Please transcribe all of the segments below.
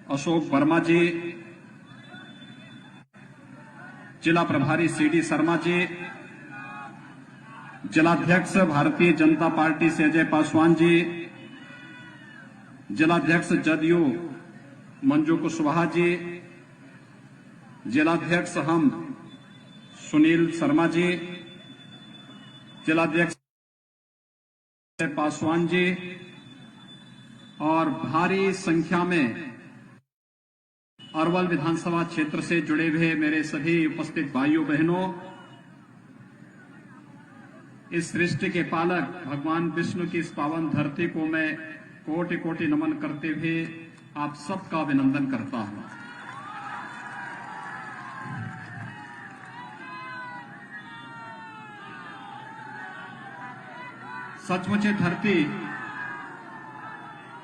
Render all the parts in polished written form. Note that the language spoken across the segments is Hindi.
अशोक वर्मा जी, जिला प्रभारी सीडी शर्मा जी, जिलाध्यक्ष भारतीय जनता पार्टी से अजय पासवान जी, जिलाध्यक्ष जदयू मंजू कुशवाहा जी, जिलाध्यक्ष हम सुनील शर्मा जी, जिलाध्यक्ष पासवान जी और भारी संख्या में अरवल विधानसभा क्षेत्र से जुड़े हुए मेरे सभी उपस्थित भाइयों बहनों, इस सृष्टि के पालक भगवान विष्णु की इस पावन धरती को मैं कोटि कोटि नमन करते हुए आप सबका अभिनंदन करता हूं। सचमुच ये धरती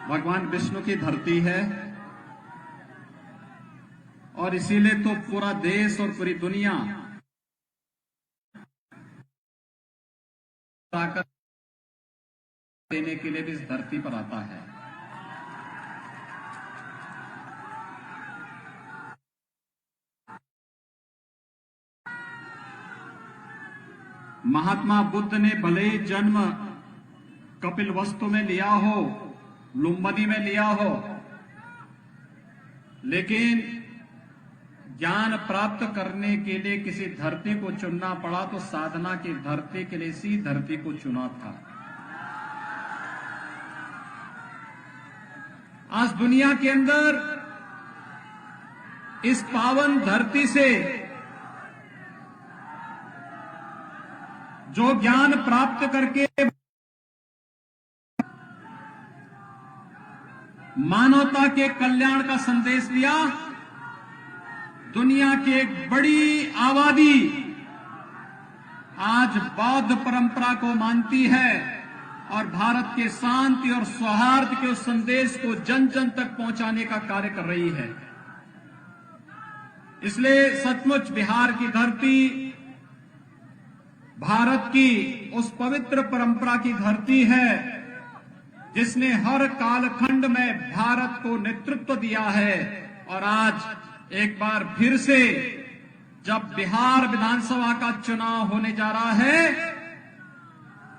भगवान विष्णु की धरती है और इसीलिए तो पूरा देश और पूरी दुनिया ताकत देने के लिए भी इस धरती पर आता है। महात्मा बुद्ध ने भले ही जन्म कपिलवस्तु में लिया हो, लुम्बिनी में लिया हो, लेकिन ज्ञान प्राप्त करने के लिए किसी धरती को चुनना पड़ा तो साधना की धरती के लिए इसी धरती को चुना था। आज दुनिया के अंदर इस पावन धरती से जो ज्ञान प्राप्त करके मानवता के कल्याण का संदेश दिया, दुनिया की एक बड़ी आबादी आज बौद्ध परंपरा को मानती है और भारत के शांति और सौहार्द के उस संदेश को जन जन तक पहुंचाने का कार्य कर रही है। इसलिए सचमुच बिहार की धरती भारत की उस पवित्र परंपरा की धरती है जिसने हर कालखंड में भारत को नेतृत्व दिया है। और आज एक बार फिर से जब बिहार विधानसभा का चुनाव होने जा रहा है,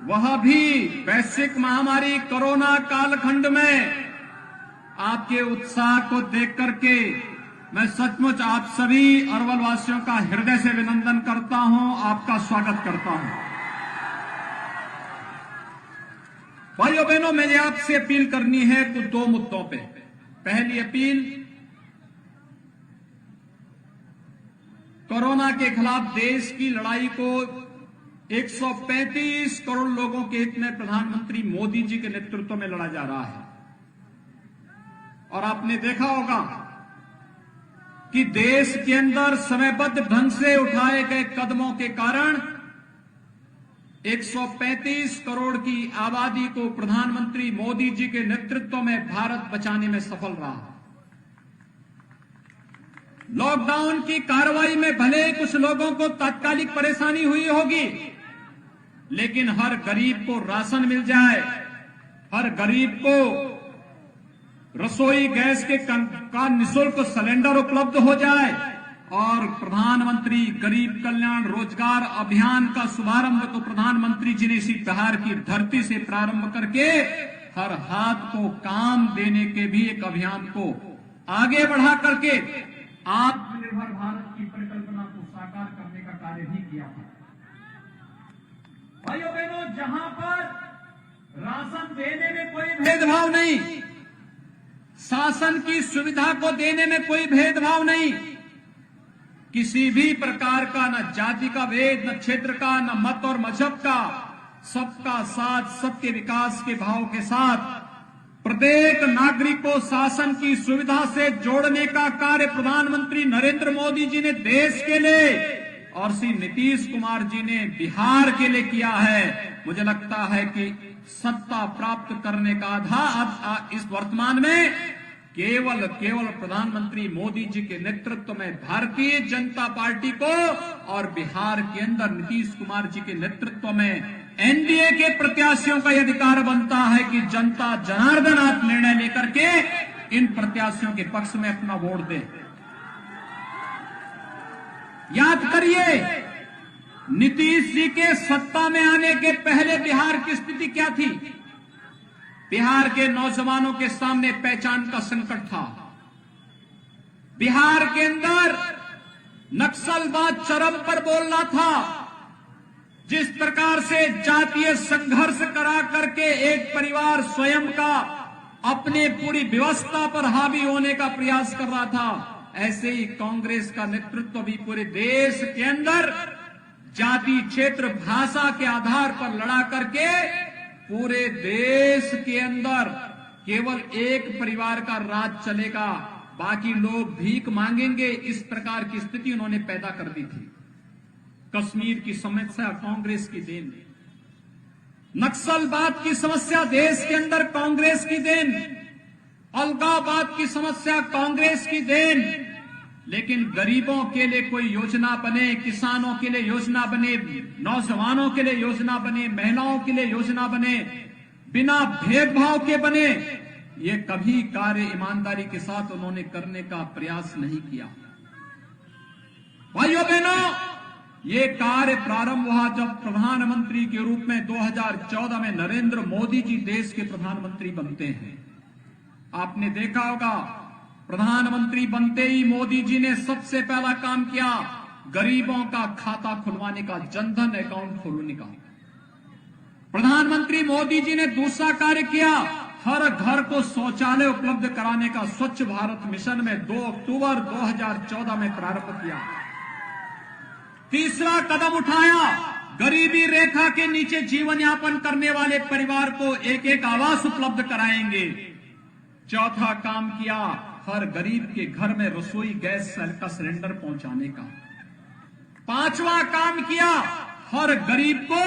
वह भी वैश्विक महामारी कोरोना कालखंड में आपके उत्साह को देख करके मैं सचमुच आप सभी अरवल वासियों का हृदय से अभिनंदन करता हूं, आपका स्वागत करता हूं। भाइयों बहनों, मुझे आपसे अपील करनी है कुछ दो मुद्दों पे। पहली अपील, कोरोना के खिलाफ देश की लड़ाई को 135 करोड़ लोगों के हित में प्रधानमंत्री मोदी जी के नेतृत्व में लड़ा जा रहा है। और आपने देखा होगा कि देश के अंदर समयबद्ध ढंग से उठाए गए कदमों के कारण 135 करोड़ की आबादी को प्रधानमंत्री मोदी जी के नेतृत्व में भारत बचाने में सफल रहा। लॉकडाउन की कार्रवाई में भले कुछ लोगों को तात्कालिक परेशानी हुई होगी, लेकिन हर गरीब को राशन मिल जाए, हर गरीब को रसोई गैस के का निःशुल्क सिलेंडर उपलब्ध हो जाए और प्रधानमंत्री गरीब कल्याण रोजगार अभियान का शुभारंभ तो प्रधानमंत्री जी ने इसी बिहार की धरती से प्रारंभ करके हर हाथ को काम देने के भी एक अभियान को आगे बढ़ा करके आत्मनिर्भर भारत की परिकल्पना को साकार करने का कार्य भी किया था। भाइयों बहनों, जहां पर राशन देने में कोई भेदभाव नहीं, शासन की सुविधा को देने में कोई भेदभाव नहीं, किसी भी प्रकार का न जाति का भेद, न क्षेत्र का, न मत और मजहब का, सबका साथ, सबके विकास के भाव के साथ प्रत्येक नागरिक को शासन की सुविधा से जोड़ने का कार्य प्रधानमंत्री नरेंद्र मोदी जी ने देश के लिए और श्री नीतीश कुमार जी ने बिहार के लिए किया है। मुझे लगता है कि सत्ता प्राप्त करने का आधार इस वर्तमान में केवल प्रधानमंत्री मोदी जी के नेतृत्व में भारतीय जनता पार्टी को और बिहार के अंदर नीतीश कुमार जी के नेतृत्व में एनडीए के प्रत्याशियों का यह अधिकार बनता है कि जनता जनार्दन आप निर्णय लेकर के इन प्रत्याशियों के पक्ष में अपना वोट दें। याद करिए, नीतीश जी के सत्ता में आने के पहले बिहार की स्थिति क्या थी? बिहार के नौजवानों के सामने पहचान का संकट था। बिहार के अंदर नक्सलवाद चरम पर बोल रहा था। जिस प्रकार से जातीय संघर्ष करा करके एक परिवार स्वयं का अपने पूरी व्यवस्था पर हावी होने का प्रयास कर रहा था, ऐसे ही कांग्रेस का नेतृत्व भी पूरे देश के अंदर जाति, क्षेत्र, भाषा के आधार पर लड़ा करके पूरे देश के अंदर केवल एक परिवार का राज चलेगा, बाकी लोग भीख मांगेंगे, इस प्रकार की स्थिति उन्होंने पैदा कर दी थी। कश्मीर की समस्या कांग्रेस की देन, नक्सलवाद की समस्या देश के अंदर कांग्रेस की देन, अलगाववाद की समस्या कांग्रेस की देन। लेकिन गरीबों के लिए कोई योजना बने, किसानों के लिए योजना बने, नौजवानों के लिए योजना बने, महिलाओं के लिए योजना बने, बिना भेदभाव के बने, ये कभी कार्य ईमानदारी के साथ उन्होंने करने का प्रयास नहीं किया। भाइयों बहनों, ये कार्य प्रारंभ हुआ जब प्रधानमंत्री के रूप में 2014 में नरेंद्र मोदी जी देश के प्रधानमंत्री बनते हैं। आपने देखा होगा, प्रधानमंत्री बनते ही मोदी जी ने सबसे पहला काम किया गरीबों का खाता खुलवाने का, जनधन अकाउंट खोलने का। प्रधानमंत्री मोदी जी ने दूसरा कार्य किया, हर घर को शौचालय उपलब्ध कराने का स्वच्छ भारत मिशन में 2 अक्टूबर 2014 में प्रारंभ किया। तीसरा कदम उठाया, गरीबी रेखा के नीचे जीवन यापन करने वाले परिवार को एक एक आवास उपलब्ध कराएंगे। चौथा काम किया, हर गरीब के घर में रसोई गैस का सिलेंडर पहुंचाने का। पांचवा काम किया, हर गरीब को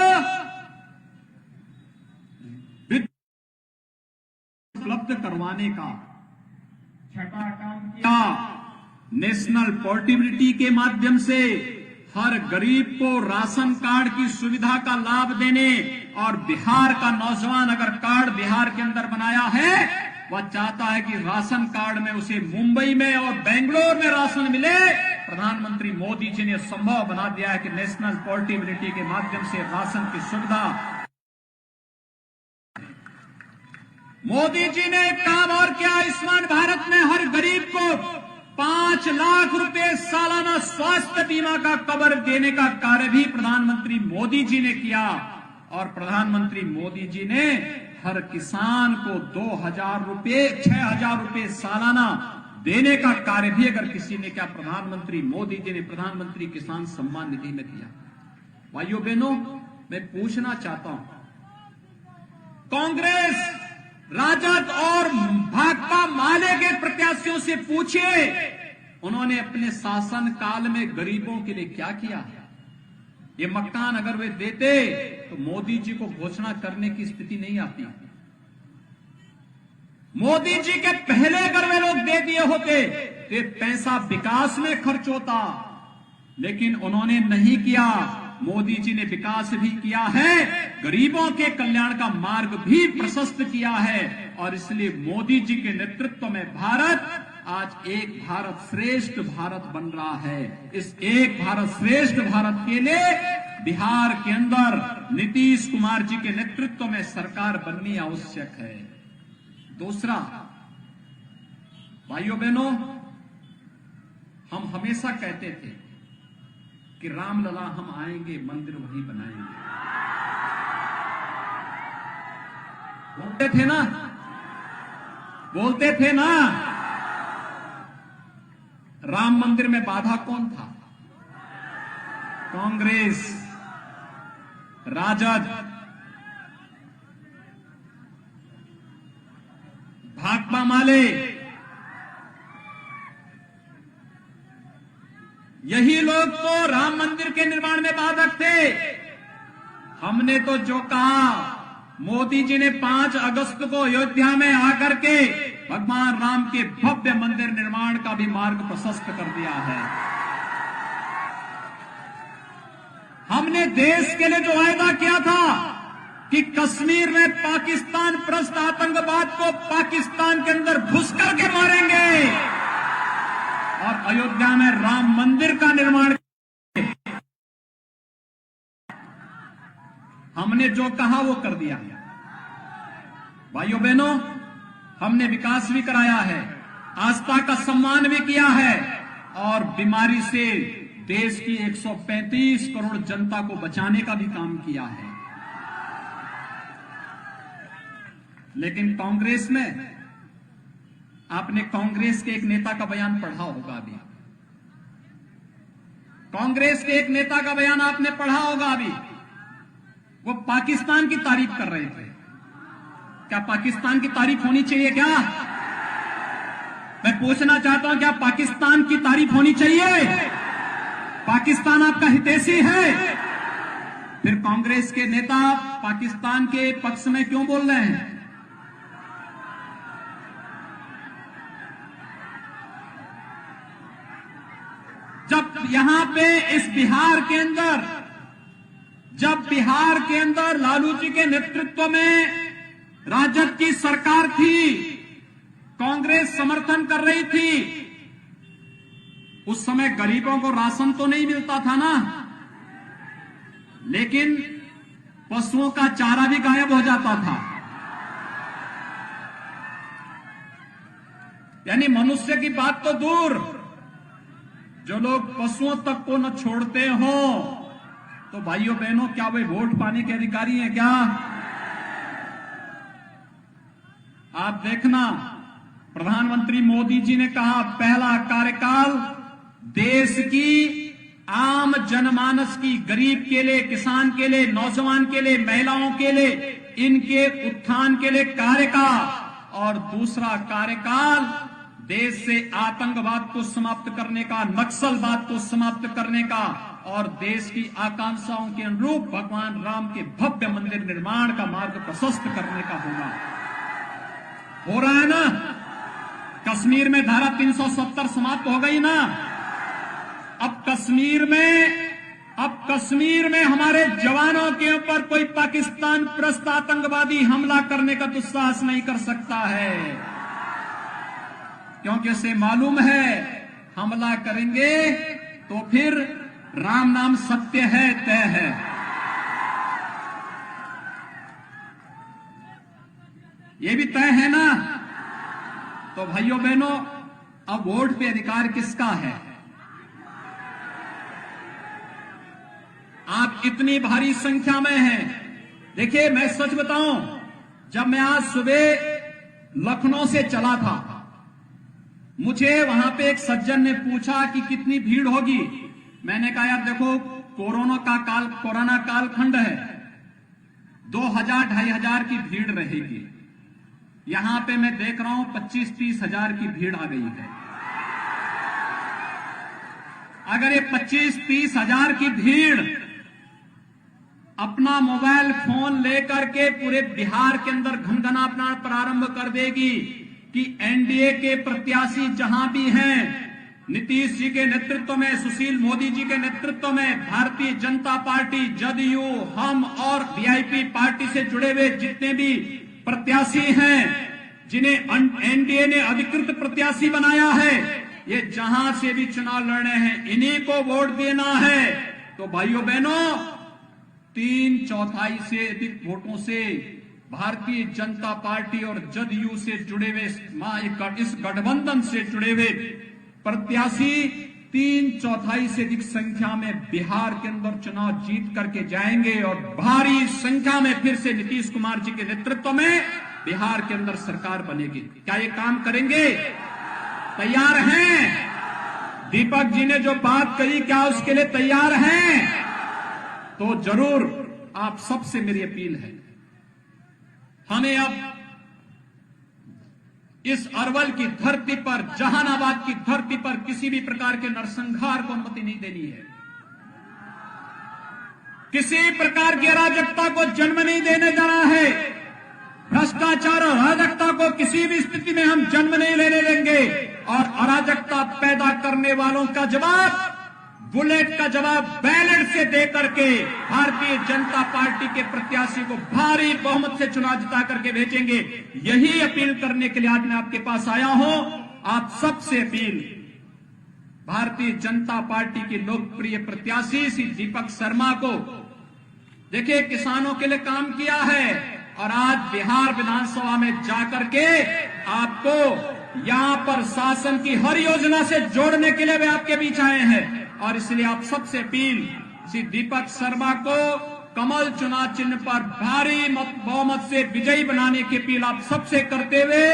उपलब्ध करवाने का। छठा काम किया, नेशनल पोर्टेबिलिटी के माध्यम से हर गरीब को राशन कार्ड की सुविधा का लाभ देने, और बिहार का नौजवान अगर कार्ड बिहार के अंदर बनाया है, वह चाहता है कि राशन कार्ड में उसे मुंबई में और बेंगलोर में राशन मिले। प्रधानमंत्री मोदी जी ने संभव बना दिया है कि नेशनल पोर्टेबिलिटी के माध्यम से राशन की सुविधा। मोदी जी ने एक काम और किया, आयुष्मान भारत में हर गरीब को 5 लाख रुपए सालाना स्वास्थ्य बीमा का कवर देने का कार्य भी प्रधानमंत्री मोदी जी ने किया। और प्रधानमंत्री मोदी जी ने हर किसान को 6,000 रुपए सालाना देने का कार्य भी अगर किसी ने क्या, प्रधानमंत्री मोदी जी ने प्रधानमंत्री किसान सम्मान निधि में किया। भाइयों बहनों, मैं पूछना चाहता हूं, कांग्रेस, राजद और भाकपा माले के प्रत्याशियों से पूछिए, उन्होंने अपने शासन काल में गरीबों के लिए क्या किया? ये मकान अगर वे देते तो मोदी जी को घोषणा करने की स्थिति नहीं आती। मोदी जी के पहले अगर वे लोग दे दिए होते तो ये पैसा विकास में खर्च होता, लेकिन उन्होंने नहीं किया। मोदी जी ने विकास भी किया है, गरीबों के कल्याण का मार्ग भी प्रशस्त किया है, और इसलिए मोदी जी के नेतृत्व में भारत आज एक भारत श्रेष्ठ भारत बन रहा है। इस एक भारत श्रेष्ठ भारत के लिए बिहार के अंदर नीतीश कुमार जी के नेतृत्व में सरकार बननी आवश्यक है। दूसरा, भाइयों बहनों, हम हमेशा कहते थे कि रामलला हम आएंगे, मंदिर वहीं बनाएंगे। बोलते थे ना। राम मंदिर में बाधा कौन था? कांग्रेस, राजद, भाकपा माले, यही लोग तो राम मंदिर के निर्माण में बाधक थे। हमने तो जो कहा, मोदी जी ने 5 अगस्त को अयोध्या में आकर के भगवान राम के भव्य मंदिर निर्माण का भी मार्ग प्रशस्त कर दिया है। हमने देश के लिए जो वायदा किया था कि कश्मीर में पाकिस्तान प्रस्त आतंकवाद को पाकिस्तान के अंदर घुस करके मारेंगे और अयोध्या में राम मंदिर का निर्माण। हमने जो कहा वो कर दिया। भाइयों बहनों, हमने विकास भी कराया है, आस्था का सम्मान भी किया है और बीमारी से देश की 135 करोड़ जनता को बचाने का भी काम किया है। लेकिन कांग्रेस में आपने कांग्रेस के एक नेता का बयान पढ़ा होगा अभी। कांग्रेस के एक नेता का बयान आपने पढ़ा होगा अभी। वो पाकिस्तान की तारीफ कर रहे थे। क्या पाकिस्तान की तारीफ होनी चाहिए क्या? मैं पूछना चाहता हूं, क्या पाकिस्तान की तारीफ होनी चाहिए? पाकिस्तान आपका हितैषी है? फिर कांग्रेस के नेता पाकिस्तान के पक्ष में क्यों बोल रहे हैं? जब यहां पे इस बिहार के अंदर, जब बिहार के अंदर लालू जी के नेतृत्व में राजद की सरकार थी, कांग्रेस समर्थन कर रही थी, उस समय गरीबों को राशन तो नहीं मिलता था ना, लेकिन पशुओं का चारा भी गायब हो जाता था। यानी मनुष्य की बात तो दूर, जो लोग पशुओं तक को न छोड़ते हो, तो भाइयों बहनों, क्या वे वोट पाने के अधिकारी हैं क्या? आप देखना, प्रधानमंत्री मोदी जी ने कहा पहला कार्यकाल देश की आम जनमानस की, गरीब के लिए, किसान के लिए, नौजवान के लिए, महिलाओं के लिए, इनके उत्थान के लिए कार्य का, और दूसरा कार्यकाल देश से आतंकवाद को समाप्त करने का, नक्सलवाद को समाप्त करने का और देश की आकांक्षाओं के अनुरूप भगवान राम के भव्य मंदिर निर्माण का मार्ग प्रशस्त करने का होगा। हो रहा है ना? कश्मीर में धारा 370 समाप्त हो गई ना। अब कश्मीर में हमारे जवानों के ऊपर कोई पाकिस्तान प्रस्त आतंकवादी हमला करने का दुस्साहस नहीं कर सकता है, क्योंकि उसे मालूम है हमला करेंगे तो फिर राम नाम सत्य है, तय है। ये भी तय है ना। तो भाइयों बहनों, अब वोट पे अधिकार किसका है? आप इतनी भारी संख्या में हैं। देखिए, मैं सच बताऊं, जब मैं आज सुबह लखनऊ से चला था, मुझे वहां पे एक सज्जन ने पूछा कि कितनी भीड़ होगी। मैंने कहा यार देखो, कोरोना कालखंड है, 2000-2500 की भीड़ रहेगी। यहां पे मैं देख रहा हूं 25-30 हजार की भीड़ आ गई है। अगर ये 25-30 हजार की भीड़ अपना मोबाइल फोन लेकर के पूरे बिहार के अंदर घनघनाना प्रारंभ कर देगी कि एनडीए के प्रत्याशी जहां भी हैं, नीतीश जी के नेतृत्व में, सुशील मोदी जी के नेतृत्व में, भारतीय जनता पार्टी, जदयू, हम और वीआईपी पार्टी से जुड़े हुए जितने भी प्रत्याशी हैं, जिन्हें एनडीए ने अधिकृत प्रत्याशी बनाया है, ये जहां से भी चुनाव लड़ रहे हैं, इन्हीं को वोट देना है। तो भाइयों बहनों, 3/4 से अधिक वोटों से भारतीय जनता पार्टी और जदयू से जुड़े हुए इस गठबंधन से जुड़े हुए प्रत्याशी 3/4 से अधिक संख्या में बिहार के अंदर चुनाव जीत करके जाएंगे और भारी संख्या में फिर से नीतीश कुमार जी के नेतृत्व में बिहार के अंदर सरकार बनेगी। क्या ये काम करेंगे? तैयार हैं? दीपक जी ने जो बात कही, क्या उसके लिए तैयार हैं? तो जरूर आप सबसे मेरी अपील है, हमें अब इस अरवल की धरती पर, जहानाबाद की धरती पर किसी भी प्रकार के नरसंहार को अनुमति नहीं देनी है। किसी प्रकार की अराजकता को जन्म नहीं देने देना है। भ्रष्टाचार और अराजकता को किसी भी स्थिति में हम जन्म नहीं लेने देंगे और अराजकता पैदा करने वालों का जवाब बुलेट का जवाब बैलेट से दे करके भारतीय जनता पार्टी के प्रत्याशी को भारी बहुमत से चुनाव जिता करके भेजेंगे। यही अपील करने के लिए आज मैं आपके पास आया हूं। आप सबसे अपील, भारतीय जनता पार्टी की लोकप्रिय प्रत्याशी श्री दीपक शर्मा को, देखिए किसानों के लिए काम किया है और आज बिहार विधानसभा में जाकर के आपको यहां पर शासन की हर योजना से जोड़ने के लिए वे आपके बीच आए हैं। और इसलिए आप सबसे अपील, श्री दीपक शर्मा को कमल चुनाव चिन्ह पर भारी बहुमत से विजयी बनाने की अपील आप सबसे करते हुए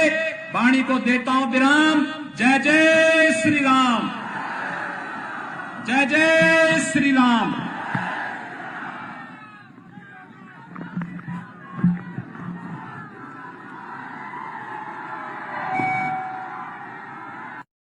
वाणी को देता हूं विराम। जय जय श्री राम, जय जय श्री राम।